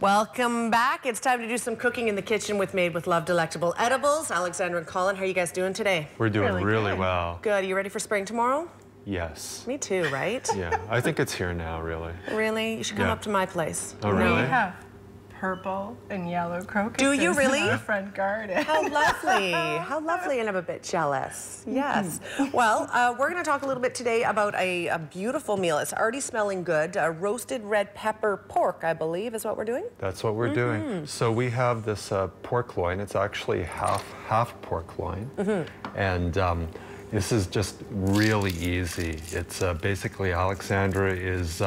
Welcome back. It's time to do some cooking in the kitchen with Made with Love Delectable Edibles. Alexandra and Colin, how are you guys doing today? We're doing really well. Good. Are you ready for spring tomorrow? Yes. Me too, right? Yeah, I think it's here now, really. Really? You should come up to my place. Oh, really? We have purple and yellow crocuses. Do you really? In our front garden. How lovely. How lovely, and I'm a bit jealous. Yes. Well, we're going to talk a little bit today about a beautiful meal. It's already smelling good. Roasted red pepper pork, I believe, is what we're doing. That's what we're doing. So we have this pork loin. It's actually half pork loin. And this is just really easy. It's basically Alexandra is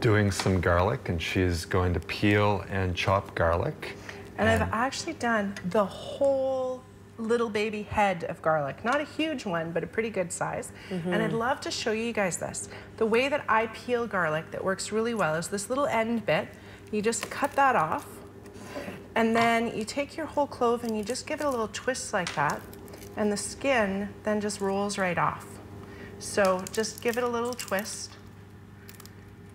doing some garlic, and she's going to peel and chop garlic. And I've actually done the whole little baby head of garlic. Not a huge one, but a pretty good size. And I'd love to show you guys this. The way that I peel garlic that works really well is this little end bit. You just cut that off, and then you take your whole clove and you just give it a little twist like that, and the skin then just rolls right off. So just give it a little twist,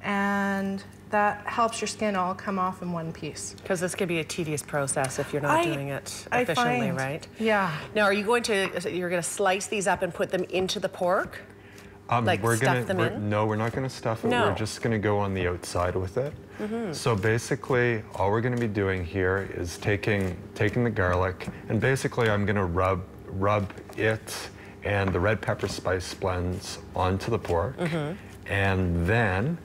and that helps your skin all come off in one piece. Because this could be a tedious process if you're not doing it efficiently, right? Yeah. Now, are you going to, you're going to slice these up and put them into the pork? Like stuff them in? No, we're not going to stuff it. No. We're just going to go on the outside with it. So basically, all we're going to be doing here is taking the garlic, and basically I'm going to rub it and the red pepper spice blends onto the pork. And then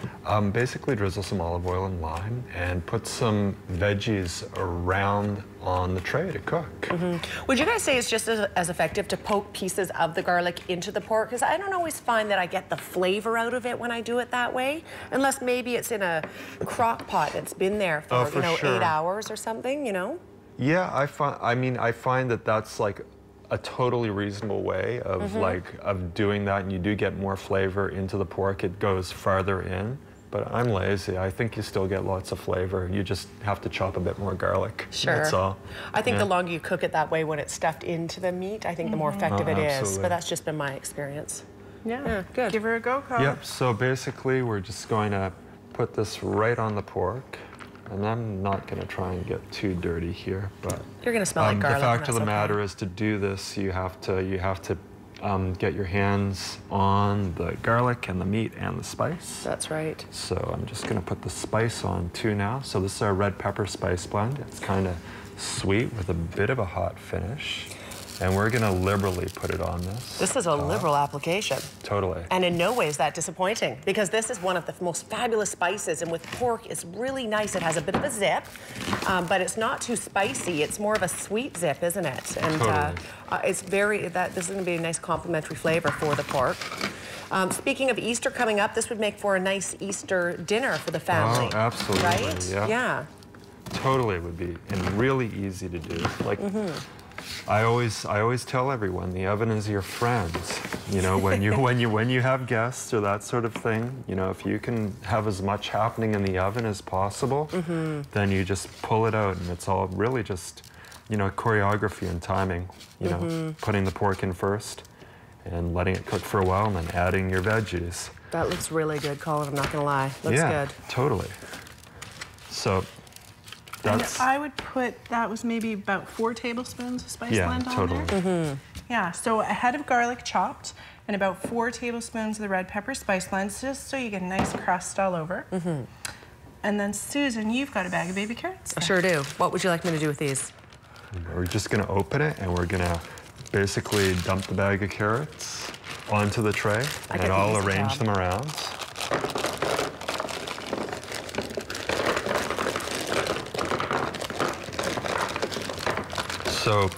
basically drizzle some olive oil and lime and put some veggies around on the tray to cook. Would you guys say it's just as effective to poke pieces of the garlic into the pork? Because I don't always find that I get the flavor out of it when I do it that way, unless maybe it's in a crock pot that's been there for, you know, 8 hours or something, you know? Yeah, I find that that's like a totally reasonable way of of doing that, and you do get more flavor into the pork. It goes farther in, but I'm lazy. I think you still get lots of flavor. You just have to chop a bit more garlic. Sure. That's all. I think the longer you cook it that way when it's stuffed into the meat, I think the more effective it is. But that's just been my experience. Yeah, good. Give her a go, Colin. Yep, so basically we're just going to put this right on the pork. And I'm not going to try and get too dirty here, but you're going to smell like garlic. The fact of the matter is, to do this, you have to get your hands on the garlic and the meat and the spice. That's right. So I'm just going to put the spice on too now. So this is our red pepper spice blend. It's kind of sweet with a bit of a hot finish. And we're going to liberally put it on this. This is a liberal application. Totally. And in no way is that disappointing, because this is one of the most fabulous spices, and with pork, it's really nice. It has a bit of a zip, but it's not too spicy. It's more of a sweet zip, isn't it? And it's this is going to be a nice complementary flavor for the pork. Speaking of Easter coming up, this would make for a nice Easter dinner for the family. Oh, absolutely. Right? Yeah. Totally, it would be, and really easy to do. Like, I always tell everyone, the oven is your friend. You know, when you have guests or that sort of thing, you know, if you can have as much happening in the oven as possible, then you just pull it out, and it's all really just, you know, choreography and timing. You know, putting the pork in first and letting it cook for a while, and then adding your veggies. That looks really good, Colin. I'm not gonna lie. Looks good. Totally. So. And I would put, that was maybe about 4 tablespoons of spice blend on there. Yeah, so a head of garlic chopped and about 4 tablespoons of the red pepper spice blend, just so you get a nice crust all over. And then Susan, you've got a bag of baby carrots. I sure do. What would you like me to do with these? We're just going to open it, and we're going to basically dump the bag of carrots onto the tray, and I'll arrange them around. So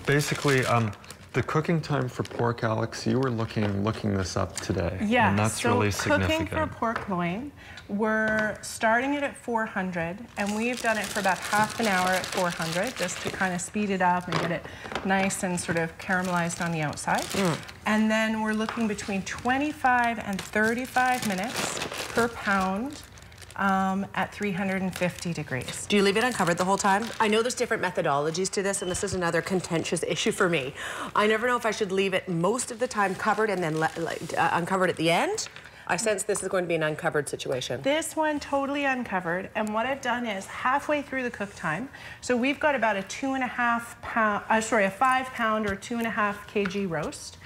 basically, the cooking time for pork, Alex, you were looking this up today. Yeah, and that's really significant. Cooking for pork loin, we're starting it at 400, and we've done it for about half an hour at 400, just to kind of speed it up and get it nice and sort of caramelized on the outside. And then we're looking between 25 and 35 minutes per pound at 350 degrees. Do you leave it uncovered the whole time? I know there's different methodologies to this, and this is another contentious issue for me. I never know if I should leave it most of the time covered and then uncovered at the end, I sense this is going to be an uncovered situation. This one totally uncovered, and what I've done is halfway through the cook time, so we've got about a 5 pound or 2.5 kg roast.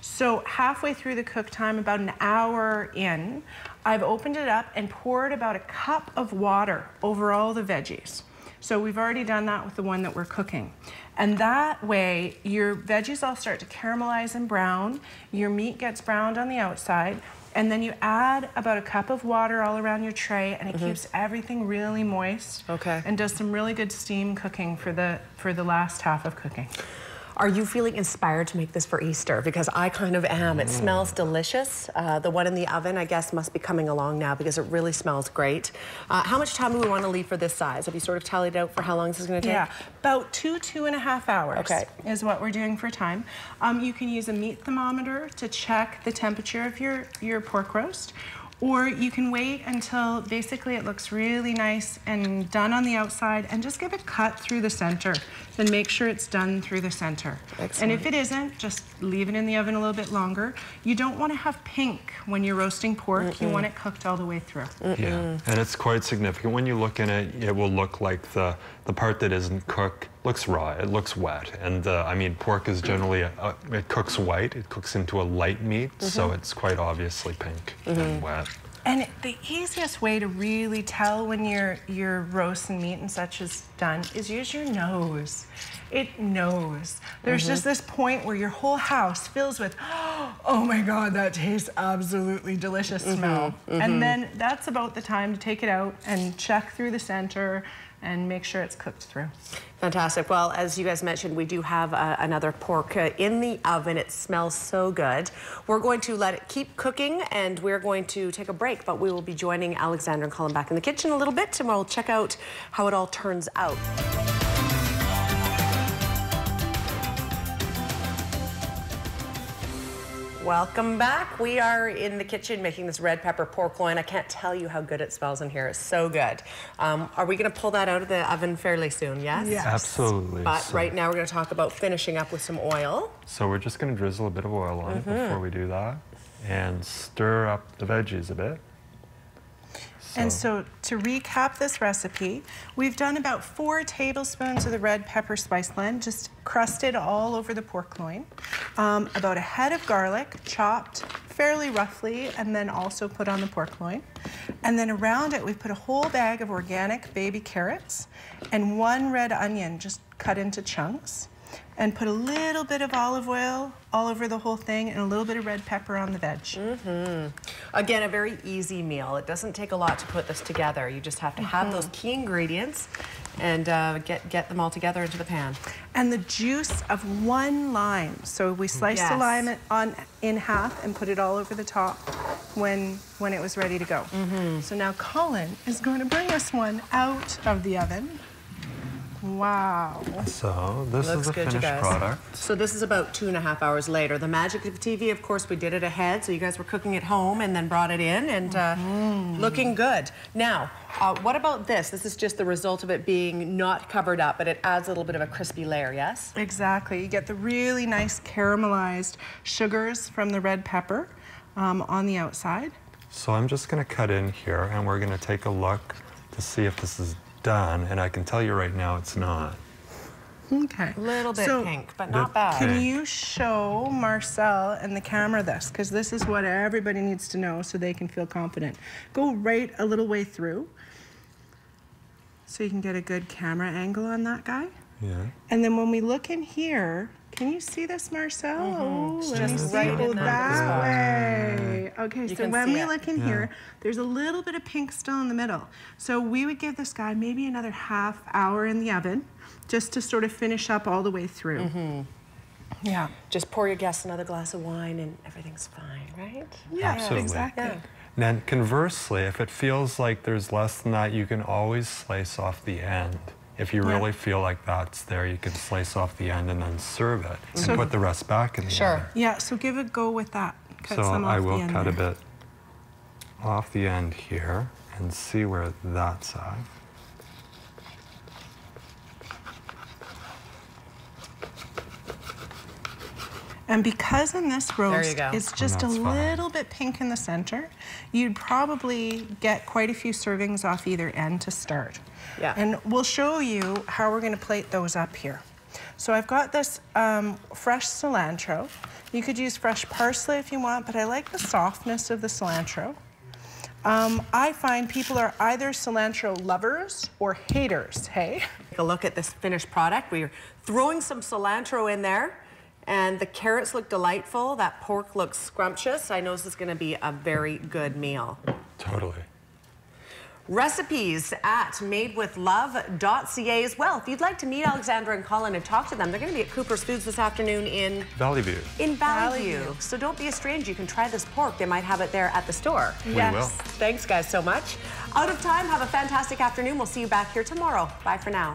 So halfway through the cook time, about an hour in, I've opened it up and poured about a cup of water over all the veggies. So we've already done that with the one that we're cooking. And that way, your veggies all start to caramelize and brown, your meat gets browned on the outside, and then you add about a cup of water all around your tray, and it keeps everything really moist. Okay. And does some really good steam cooking for the last half of cooking. Are you feeling inspired to make this for Easter? Because I kind of am. It smells delicious. The one in the oven, I guess, must be coming along now because it really smells great. How much time do we want to leave for this size? Have you sort of tallied out for how long this is going to take? Yeah, about 2.5 hours okay. is what we're doing for time. You can use a meat thermometer to check the temperature of your pork roast. Or you can wait until basically it looks really nice and done on the outside and just give it a cut through the center and make sure it's done through the center. Excellent. And if it isn't, just leave it in the oven a little bit longer. You don't want to have pink when you're roasting pork. You want it cooked all the way through. Yeah, and it's quite significant. When you look in it, it will look like the part that isn't cooked looks raw, it looks wet. And I mean, pork is generally, it cooks white, it cooks into a light meat, so it's quite obviously pink and wet. And the easiest way to really tell when your roast and meat and such is done is use your nose. It knows. There's just this point where your whole house fills with, oh my God, that tastes absolutely delicious smell. And then that's about the time to take it out and check through the center and make sure it's cooked through. Fantastic. Well, as you guys mentioned, we do have another pork in the oven. It smells so good. We're going to let it keep cooking, and we're going to take a break, but we will be joining Alexander and Colin back in the kitchen a little bit, and we'll check out how it all turns out. Welcome back. We are in the kitchen making this red pepper pork loin. I can't tell you how good it smells in here. It's so good. Are we going to pull that out of the oven fairly soon, yes? Yes. Absolutely. But right now we're going to talk about finishing up with some oil. So we're just going to drizzle a bit of oil on it before we do that and stir up the veggies a bit. And so to recap this recipe, we've done about 4 tablespoons of the red pepper spice blend, just crusted all over the pork loin. About a head of garlic, chopped fairly roughly, and then also put on the pork loin. And then around it, we put a whole bag of organic baby carrots and 1 red onion, just cut into chunks. And put a little bit of olive oil all over the whole thing and a little bit of red pepper on the veg. Again, a very easy meal. It doesn't take a lot to put this together. You just have to have those key ingredients and get them all together into the pan. And the juice of 1 lime. So we sliced the lime in half and put it all over the top when it was ready to go. So now Colin is going to bring us one out of the oven. Wow. So this is the finished product. So this is about 2.5 hours later. The magic of TV, of course, we did it ahead. So you guys were cooking at home and then brought it in and looking good. Now, what about this? This is just the result of it being not covered up, but it adds a little bit of a crispy layer, yes? Exactly. You get the really nice caramelized sugars from the red pepper on the outside. So I'm just going to cut in here and we're going to take a look to see if this is done, and I can tell you right now it's not. Okay. A little bit pink, but not bad. Can you show Marcel and the camera this? Because this is what everybody needs to know so they can feel confident. Go right a little way through so you can get a good camera angle on that guy. Yeah. And then when we look in here, can you see this, Marcel? Oh, let me see. right Go in that way. Okay, so when we look in here, there's a little bit of pink still in the middle. So we would give this guy maybe another half hour in the oven just to sort of finish up all the way through. Yeah. Just pour your guests another glass of wine and everything's fine, right? Yeah, Absolutely. exactly. Yeah. Then conversely, if it feels like there's less than that, you can always slice off the end. If you really feel like that's there, you can slice off the end and then serve it and put the rest back in the oven. Yeah, so give a go with that. Cut So some off I will the end cut there. a bit off the end here and see where that's at. And because in this roast, it's just a That's fine. little bit pink in the center, you'd probably get quite a few servings off either end to start. Yeah. And we'll show you how we're gonna plate those up here. So I've got this fresh cilantro. You could use fresh parsley if you want, but I like the softness of the cilantro. I find people are either cilantro lovers or haters, hey? Take a look at this finished product. We're throwing some cilantro in there, and the carrots look delightful. That pork looks scrumptious. I know this is gonna be a very good meal. Totally. Recipes at madewithlove.ca as well. If you'd like to meet Alexandra and Colin and talk to them, they're going to be at Cooper's Foods this afternoon in Valley View. Valley View. So don't be a stranger. You can try this pork. They might have it there at the store. We will. Thanks, guys, so much. Out of time. Have a fantastic afternoon. We'll see you back here tomorrow. Bye for now.